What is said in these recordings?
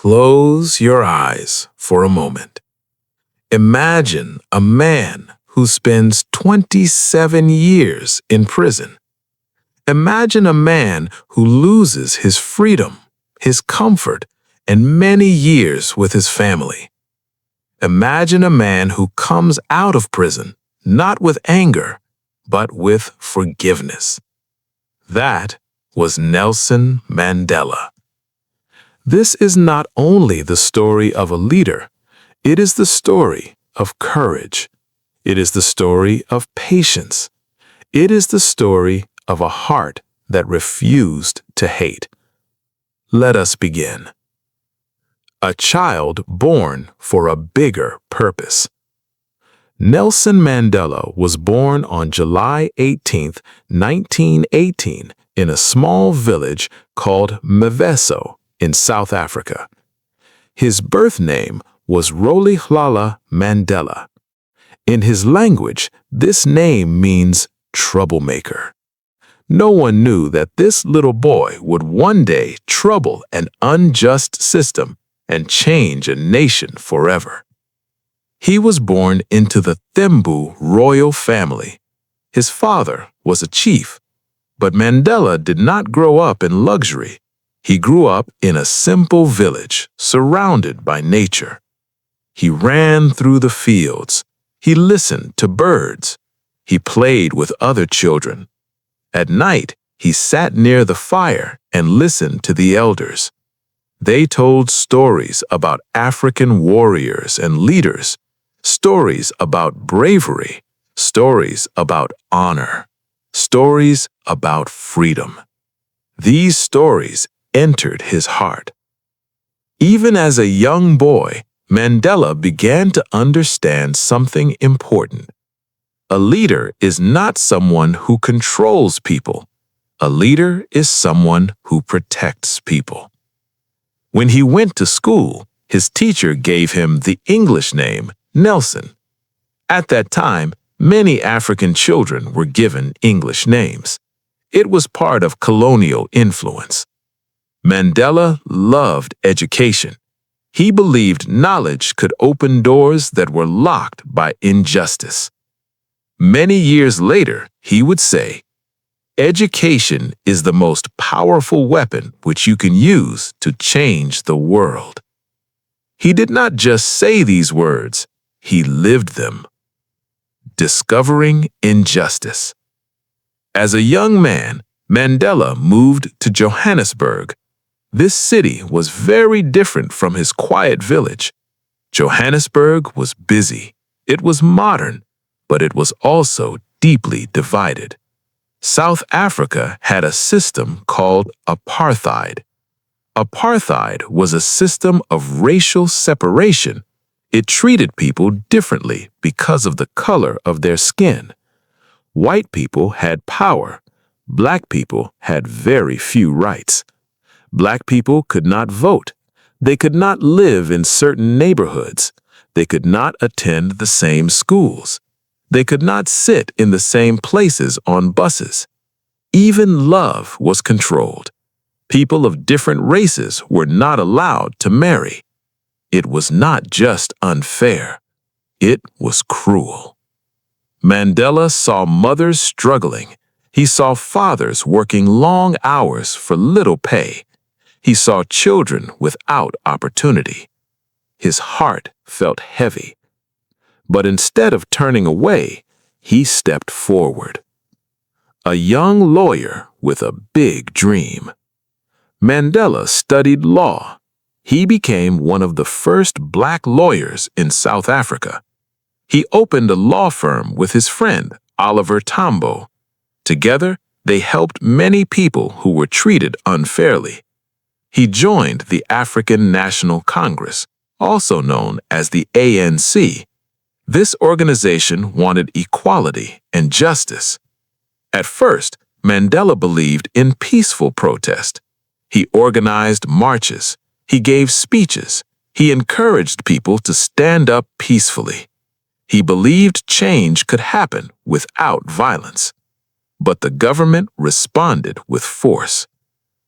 Close your eyes for a moment. Imagine a man who spends 27 years in prison. Imagine a man who loses his freedom, his comfort, and many years with his family. Imagine a man who comes out of prison, not with anger, but with forgiveness. That was Nelson Mandela. This is not only the story of a leader, it is the story of courage. It is the story of patience. It is the story of a heart that refused to hate. Let us begin. A child born for a bigger purpose. Nelson Mandela was born on July 18, 1918, in a small village called Mvezo in South Africa. His birth name was Rolihlahla Mandela. In his language, this name means troublemaker. No one knew that this little boy would one day trouble an unjust system and change a nation forever. He was born into the Thembu royal family. His father was a chief, but Mandela did not grow up in luxury. He grew up in a simple village surrounded by nature. He ran through the fields. He listened to birds. He played with other children. At night, he sat near the fire and listened to the elders. They told stories about African warriors and leaders, stories about bravery, stories about honor, stories about freedom. These stories entered his heart. Even as a young boy, Mandela began to understand something important. A leader is not someone who controls people. A leader is someone who protects people. When he went to school, his teacher gave him the English name Nelson. At that time, many African children were given English names. It was part of colonial influence. Mandela loved education. He believed knowledge could open doors that were locked by injustice. Many years later, he would say, "Education is the most powerful weapon which you can use to change the world." He did not just say these words, he lived them. Discovering injustice. As a young man, Mandela moved to Johannesburg. This city was very different from his quiet village. Johannesburg was busy. It was modern, but it was also deeply divided. South Africa had a system called apartheid. Apartheid was a system of racial separation. It treated people differently because of the color of their skin. White people had power. Black people had very few rights. Black people could not vote. They could not live in certain neighborhoods. They could not attend the same schools. They could not sit in the same places on buses. Even love was controlled. People of different races were not allowed to marry. It was not just unfair. It was cruel. Mandela saw mothers struggling. He saw fathers working long hours for little pay. He saw children without opportunity. His heart felt heavy. But instead of turning away, he stepped forward. A young lawyer with a big dream. Mandela studied law. He became one of the first black lawyers in South Africa. He opened a law firm with his friend, Oliver Tambo. Together, they helped many people who were treated unfairly. He joined the African National Congress, also known as the ANC. This organization wanted equality and justice. At first, Mandela believed in peaceful protest. He organized marches. He gave speeches. He encouraged people to stand up peacefully. He believed change could happen without violence. But the government responded with force.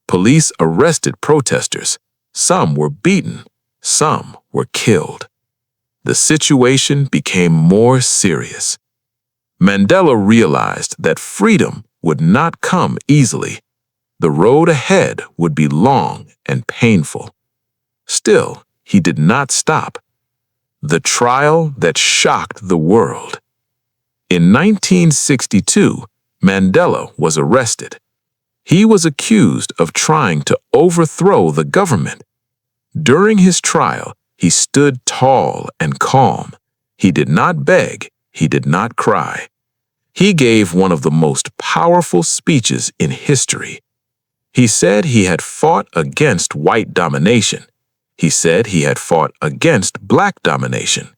Police arrested protesters. Some were beaten, some were killed. The situation became more serious. Mandela realized that freedom would not come easily. The road ahead would be long and painful. Still, he did not stop. The trial that shocked the world. In 1962, Mandela was arrested. He was accused of trying to overthrow the government. During his trial, he stood tall and calm. He did not beg, he did not cry. He gave one of the most powerful speeches in history. He said he had fought against white domination. He said he had fought against black domination.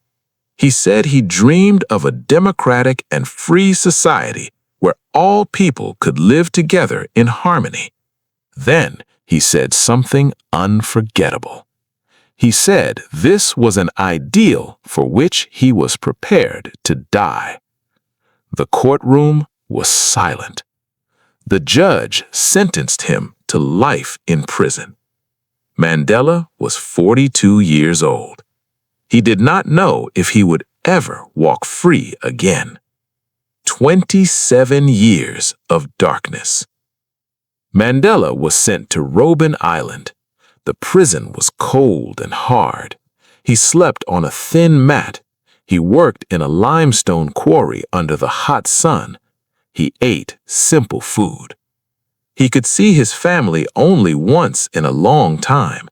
He said he dreamed of a democratic and free society where all people could live together in harmony. Then he said something unforgettable. He said this was an ideal for which he was prepared to die. The courtroom was silent. The judge sentenced him to life in prison. Mandela was 42 years old. He did not know if he would ever walk free again. 27 years of darkness. Mandela was sent to Robben Island. The prison was cold and hard. He slept on a thin mat. He worked in a limestone quarry under the hot sun. He ate simple food. He could see his family only once in a long time.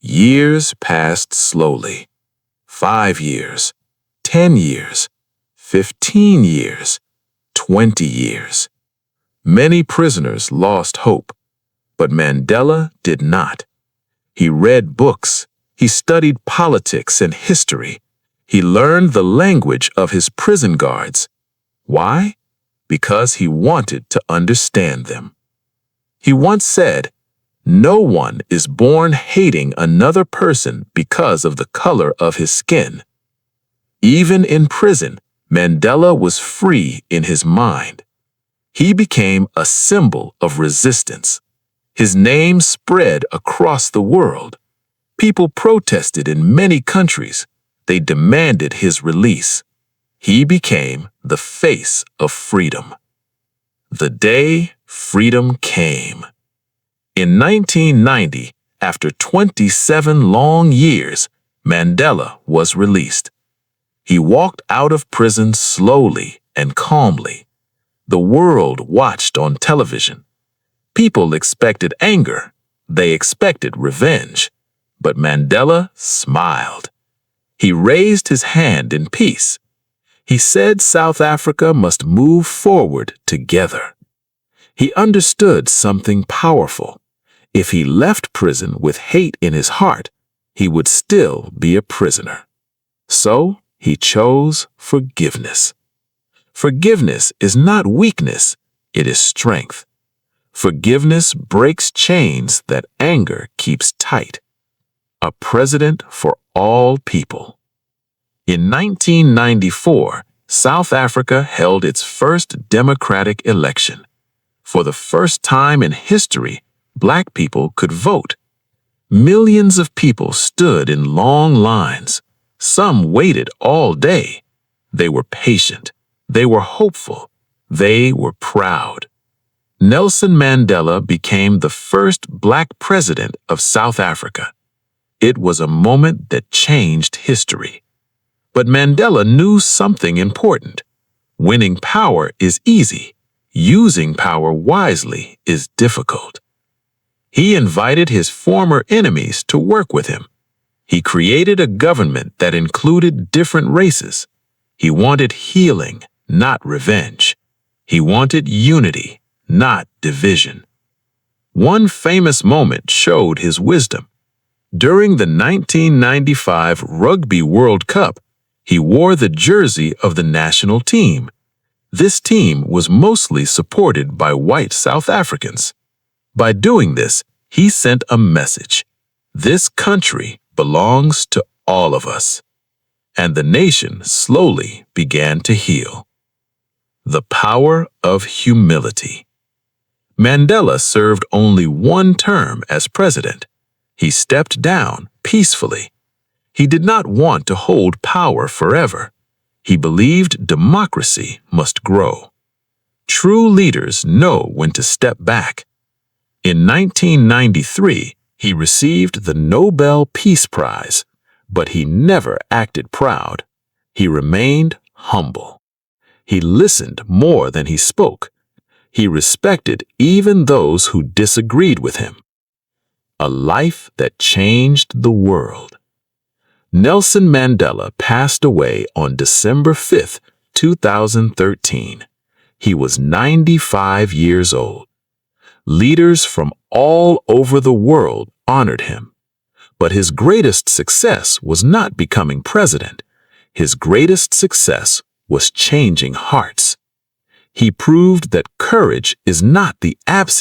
Years passed slowly. 5 years, 10 years, 15 years, 20 years. Many prisoners lost hope, but Mandela did not. He read books. He studied politics and history. He learned the language of his prison guards. Why? Because he wanted to understand them. He once said, "No one is born hating another person because of the color of his skin." Even in prison, Mandela was free in his mind. He became a symbol of resistance. His name spread across the world. People protested in many countries. They demanded his release. He became the face of freedom. The day freedom came. In 1990, after 27 long years, Mandela was released. He walked out of prison slowly and calmly. The world watched on television. People expected anger. They expected revenge. But Mandela smiled. He raised his hand in peace. He said South Africa must move forward together. He understood something powerful. If he left prison with hate in his heart, he would still be a prisoner. So he chose forgiveness. Forgiveness is not weakness, it is strength. Forgiveness breaks chains that anger keeps tight. A president for all people. In 1994, South Africa held its first democratic election. For the first time in history, Black people could vote. Millions of people stood in long lines. Some waited all day. They were patient. They were hopeful. They were proud. Nelson Mandela became the first Black president of South Africa. It was a moment that changed history. But Mandela knew something important. Winning power is easy. Using power wisely is difficult. He invited his former enemies to work with him. He created a government that included different races. He wanted healing, not revenge. He wanted unity, not division. One famous moment showed his wisdom. During the 1995 Rugby World Cup, he wore the jersey of the national team. This team was mostly supported by white South Africans. By doing this, he sent a message. This country belongs to all of us. And the nation slowly began to heal. The power of humility. Mandela served only one term as president. He stepped down peacefully. He did not want to hold power forever. He believed democracy must grow. True leaders know when to step back. In 1993, he received the Nobel Peace Prize, but he never acted proud. He remained humble. He listened more than he spoke. He respected even those who disagreed with him. A life that changed the world. Nelson Mandela passed away on December 5, 2013. He was 95 years old. Leaders from all over the world honored him. But his greatest success was not becoming president. His greatest success was changing hearts. He proved that courage is not the absence